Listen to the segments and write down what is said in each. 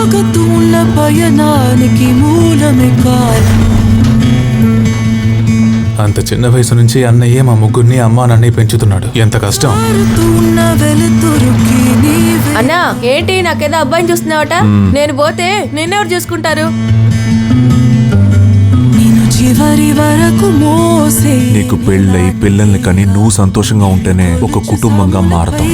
సాగుతూ ఉన్న పయనానికి మూలమే కాలం. అంత చిన్న వయసు నుంచి అన్నయ్యే మా ముగ్గురిని అమ్మా నన్ను పెంచుతున్నాడు. ఎంత కష్టం. అన్నా ఏంటి నాకేదో అబ్బాయిని చూస్తున్నావట? నేను పోతే నిన్నెవరు చూసుకుంటారు? చివరి వరకు మోసే నీకు పెళ్ళై పిల్లల్ని కని నువ్వు సంతోషంగా ఉంటేనే ఒక కుటుంబంగా మారతాం.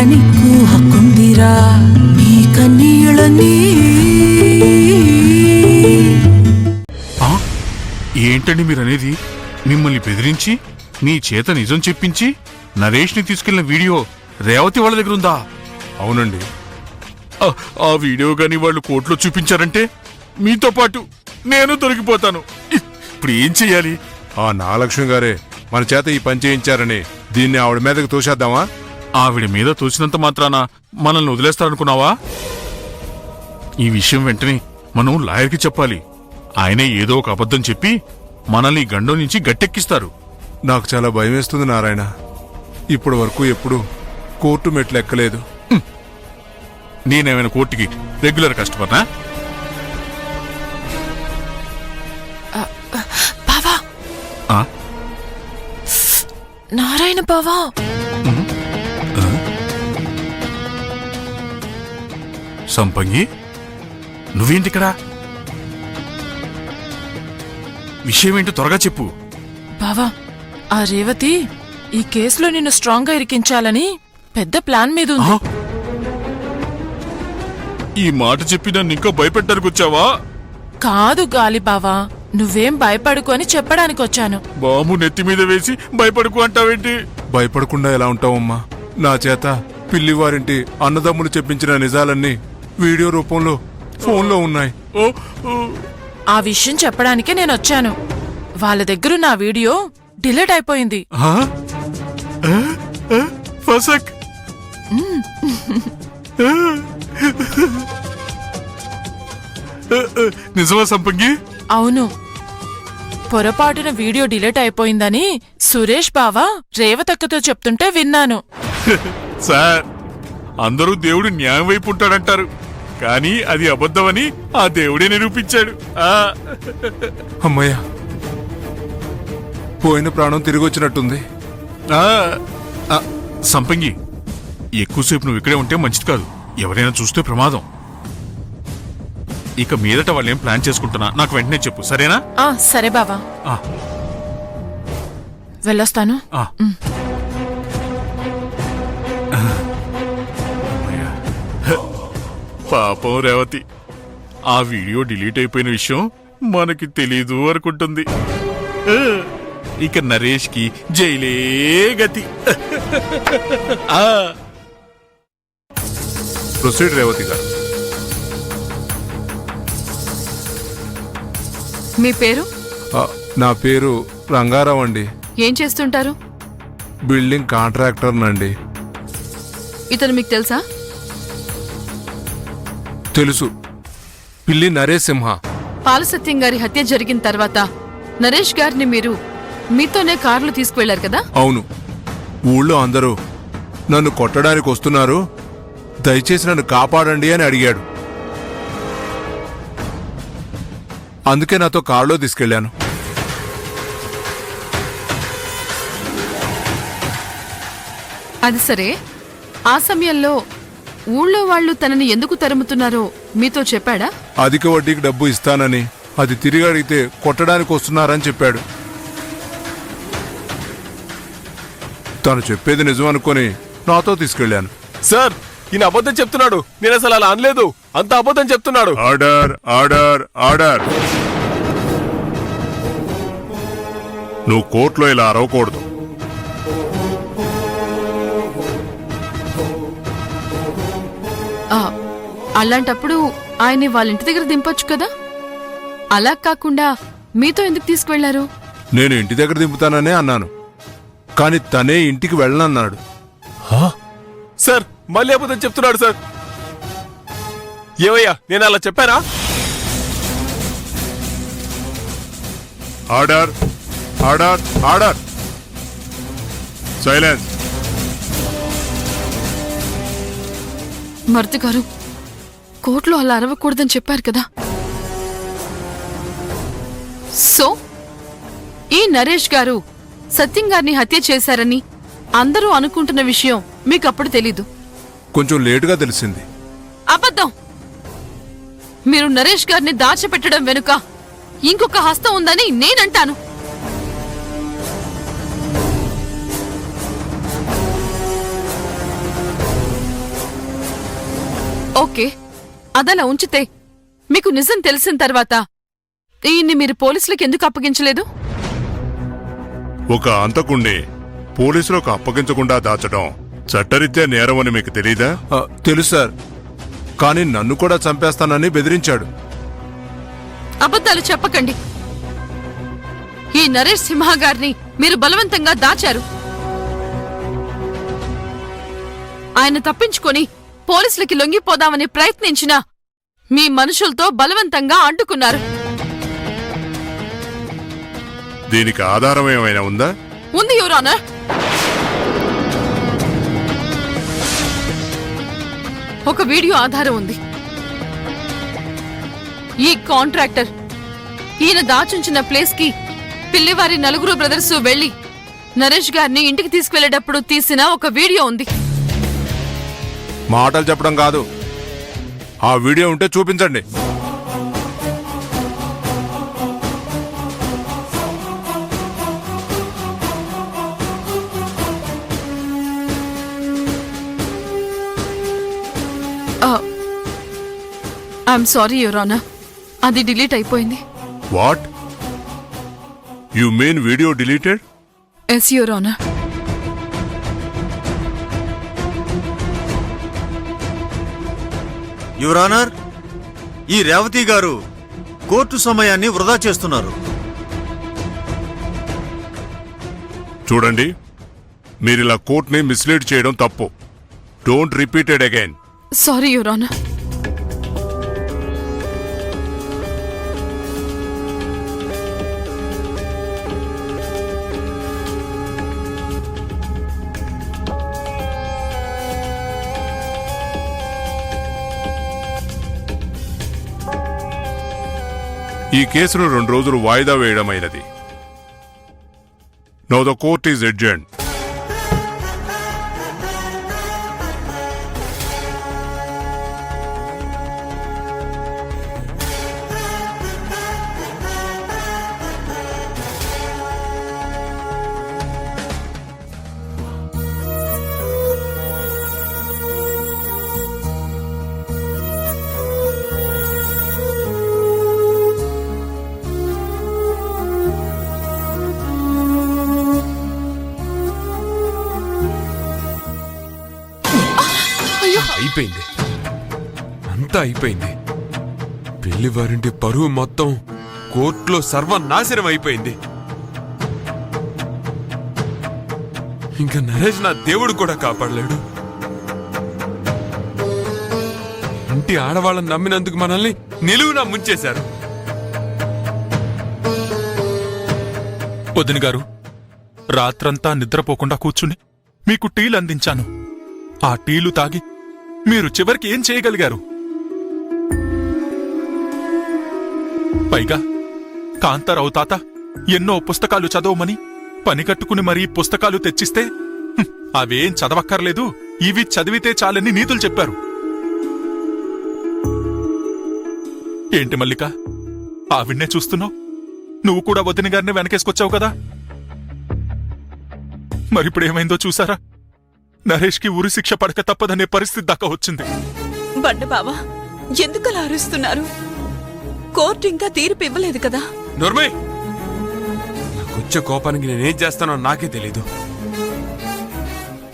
నీకు హక్కుందిరా నీ కన్నీళ్ళని. ఏంటండి మీరనేది? మిమ్మల్ని బెదిరించి మీ చేత నిజం చెప్పించి నరేష్ని తీసుకెళ్లిన వీడియో రేవతి వాళ్ళ దగ్గర ఉందా? అవునండి. ఆ వీడియో గాని వాళ్ళు కోర్టులో చూపించారంటే మీతో పాటు నేను దొరికిపోతాను. ఇప్పుడు ఏం చెయ్యాలి? ఆ నాగలక్ష్మి గారే మన చేత ఈ పని చేయించారని దీన్ని ఆవిడ మీదకి తోసేద్దామా? ఆవిడ మీద తోసినంత మాత్రాన మనల్ని వదిలేస్తారనుకున్నావా? ఈ విషయం వెంటనే మనం లాయర్కి చెప్పాలి. ఆయనే ఏదో ఒక అబద్ధం చెప్పి మనల్ని గండం నుంచి గట్టెక్కిస్తారు. నాకు చాలా భయం వేస్తుంది నారాయణ. ఇప్పటి వరకు ఎప్పుడు కోర్టు మెట్లు ఎక్కలేదు. నేనేమైనా కోర్టుకి రెగ్యులర్ కస్టమర్నా? బావా, నారాయణ బావా, సంపంగి నువ్వేంటిక్కడా? విషయమేంటో త్వరగా చెప్పు. బావా, ఆ రేవతి ఈ కేసులో నిన్ను స్ట్రాంగ్ గా ఇరికించాలని పెద్ద ప్లాన్ మీద ఉంది. ఈ మాట చెప్పి నన్ను ఇంకా భయపెట్టడానికి వచ్చావా? కాదు గాలి బావా, నువ్వేం భయపడుకు అని చెప్పడానికి వచ్చాను. బాంబు నెత్తి మీద వేసి భయపడుకు అంటావేంటి? భయపడకుండా ఎలా ఉంటావమ్మా? నా చేత పిల్లివారింటి అన్నదమ్ములు చెప్పించిన నిజాలన్నీ వీడియో రూపంలో ఫోన్లో ఉన్నాయి. ఆ విషయం చెప్పడానికే నేను వచ్చాను. వాళ్ళ దగ్గర నా వీడియో డిలీట్ అయిపోయింది. ఫసక్ నిజమా సంపంగి? అవును, పొరపాటున వీడియో డిలీట్ అయిపోయిందని సురేష్ బావా రేవతక్కతో చెప్తుంటే విన్నాను. సార్, అందరూ దేవుడు న్యాయం వైపు ఉంటాడంటారు, కానీ అది అబద్ధమని ఆ దేవుడే నిరూపించాడు. అమ్మయ్య, పోయిన ప్రాణం తిరిగి వచ్చినట్టుంది. సంపంగి, ఎక్కువసేపు నువ్వు ఇక్కడే ఉంటే మంచిది కాదు. ఎవరైనా చూస్తే ప్రమాదం. ఇక మీదట వాళ్ళేం ప్లాన్ చేసుకుంటున్నా నాకు వెంటనే చెప్పు, సరేనా? సరే బావా, వెళ్ళొస్తాను. పాపం రేవతి, ఆ వీడియో డిలీట్ అయిపోయిన విషయం మనకి తెలీదు అనుకుంటుంది. ఇక నరేష్ కి జైలే గతి. ప్రొసీడ్ రేవతి గారు. మీ పేరు? నా పేరు రంగారావు అండి. ఏం చేస్తుంటారు? బిల్డింగ్ కాంట్రాక్టర్ నండి. ఇతను మీకు తెలుసా? తెలుసు, పిల్లి నరేష్ సింహ. పాలసత్యం గారి హత్య జరిగిన తర్వాత నరేష్ గారిని మీరు మీతోనే కారులో తీసుకువెళ్లారు కదా? అవును. ఊళ్ళో అందరూ నన్ను కొట్టడానికి వస్తున్నారు, దయచేసి నన్ను కాపాడండి అని అడిగాడు. అందుకే నాతో కారులో తీసుకెళ్లాను. అది సరే, ఆ సమయంలో ఊళ్ళో వాళ్ళు తనని ఎందుకు తరుముతున్నారో మీతో చెప్పాడా? అధిక వడ్డీకి డబ్బు ఇస్తానని, అది తిరిగి అడిగితే కొట్టడానికి వస్తున్నారని చెప్పాడు. తను చెప్పేది నిజం అనుకొని నాతో తీసుకెళ్లాను. సార్, ఈయన అబద్ధం చెప్తున్నాడు. నేను అసలు అలా అనలేదు. అంత అబద్ధం చెప్తున్నాడు. Order, order, order. నువ్వు కోర్టులో ఇలా అరవకూడదు. అలాంటప్పుడు ఆయన్ని వాళ్ళ ఇంటి దగ్గర దింపొచ్చు కదా? అలా కాకుండా మీతో ఎందుకు తీసుకువెళ్లారు? నేను ఇంటి దగ్గర దింపుతాననే అన్నాను, కానీ తనే ఇంటికి వెళ్ళనన్నాడు. సార్, మళ్ళీ అబద్ధం చెప్తున్నాడు సార్. ఏవయ్యా, నేను అలా చెప్పానా? Order, order, order. Silence. Murthy గారు, కోర్టులో అలా అరవకూడదని చెప్పారు కదా. సో ఈ నరేష్ గారు సత్యం గారిని హత్య చేశారని అందరూ అనుకుంటున్న విషయం మీకప్పుడు తెలీదు. కొంచెం లేటుగా తెలిసింది. అబద్ధం. మీరు నరేష్ గారిని దాచిపెట్టడం వెనుక ఇంకొక హస్తం ఉందని నేనంటాను. ఓకే, అదలా ఉంచితే మీకు నిజం తెలిసిన తర్వాత ఈయన్ని మీరు పోలీసులకు ఎందుకు అప్పగించలేదు? ఒక అంతకుండి పోలీసులకు అప్పగించకుండా దాచడం చట్టరీత్యా నేరమని మీకు తెలీదా? తెలుసు సార్, కానీ నన్ను కూడా చంపేస్తానని బెదిరించాడు. అబద్ధాలు చెప్పకండి. ఈ నరేష్ సింహ గారిని మీరు బలవంతంగా దాచారు. ఆయన తప్పించుకొని పోలీసులకి లొంగిపోదామని ప్రయత్నించినా మీ మనుషులతో బలవంతంగా అడ్డుకున్నారు. దీనికి ఆధారం ఏమైనా ఉందా? ఉంది యువర్ ఆనర్. ఒక వీడియో ఆధారం ఉంది. ఈ కాంట్రాక్టర్ ఈయన దాచుంచిన ప్లేస్ కి పిల్లివారి నలుగురు బ్రదర్స్ వెళ్లి నరేష్ గారిని ఇంటికి తీసుకువెళ్లేటప్పుడు తీసిన ఒక వీడియో ఉంది. మాటలు చెప్పడం కాదు, ఆ వీడియో ఉంటే చూపించండి. ఐఎమ్ సారీ యువర్ ఆనర్, అది డిలీట్ అయిపోయింది. What you mean video deleted? Yes your honour. Your honour, ఈ రేవతి గారు కోర్టు సమయాన్ని వృధా చేస్తున్నారు. చూడండి, మీరిలా కోర్టుని మిస్లీడ్ చేయడం తప్పు. Don't repeat it again. Sorry your honour. ఈ కేసును 2 రోజులు వాయిదా వేయడమైనది. Now the court is adjourned. అయిపోయింది, అంతా అయిపోయింది. పెళ్లి వారింటి పరువు మొత్తం కోర్టులో సర్వనాశనం అయిపోయింది. ఇంకా నరేష్ నా దేవుడు కూడా కాపాడలేడు. ఇంటి ఆడవాళ్ళని నమ్మినందుకు మనల్ని నిలువునా ముంచేశారు. వదిన గారు, రాత్రంతా నిద్రపోకుండా కూర్చుని మీకు టీలు అందించాను. ఆ టీలు తాగి మీరు చివరికి ఏం చేయగలిగారు? పైగా కాంతారావు తాత ఎన్నో పుస్తకాలు చదవమని పని కట్టుకుని మరీ పుస్తకాలు తెచ్చిస్తే అవేం చదవక్కర్లేదు, ఇవి చదివితే చాలని నీతులు చెప్పారు. ఏంటి మల్లిక, ఆవిడ్నే చూస్తున్నావు? నువ్వు కూడా వదిన గారిని వెనకేసుకొచ్చావు కదా. మరిప్పుడేమైందో చూసారా? నరేష్కి ఉరి శిక్ష పడక తప్పదనే పరిస్థితి దాకా వచ్చింది. బండబావా, ఎందుకలా అరుస్తున్నారు? కోర్టు ఇంకా తీర్పు ఇవ్వలేదు కదా. నోర్మే, నాకొచ్చే కోపానికి నేనేం చేస్తానో నాకే తెలీదు.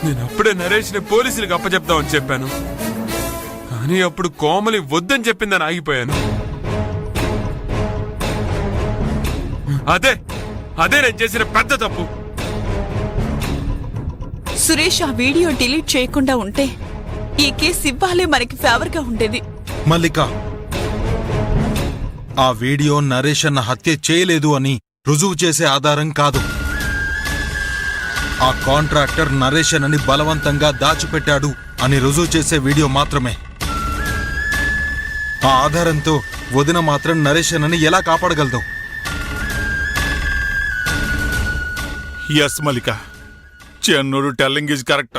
నేను అప్పుడే నరేష్ని పోలీసులకు అప్పచెప్తామని చెప్పాను, కానీ అప్పుడు కోమలి వద్దని చెప్పిందని ఆగిపోయాను. అదే నేను చేసిన పెద్ద తప్పు. సురేష్ ఆ వీడియో డిలీట్ చేయకుండా ఉంటే ఈ కేసు ఇవ్వాలే మనకి ఫేవర్ గా ఉండేది. మల్లిక, ఆ వీడియో నరేష్ అన్న హత్య చేయలేదు అని రుజువు చేసే ఆధారం కాదు. ఆ కాంట్రాక్టర్ నరేష్ అన్నని బలవంతంగా దాచిపెట్టాడు అని రుజువు చేసే వీడియో మాత్రమే. ఆ ఆధారంతో వదిన మాత్రం నరేష్ అన్నని ఎలా కాపాడగలదు? Yes Mallika, Chennur telling is correct.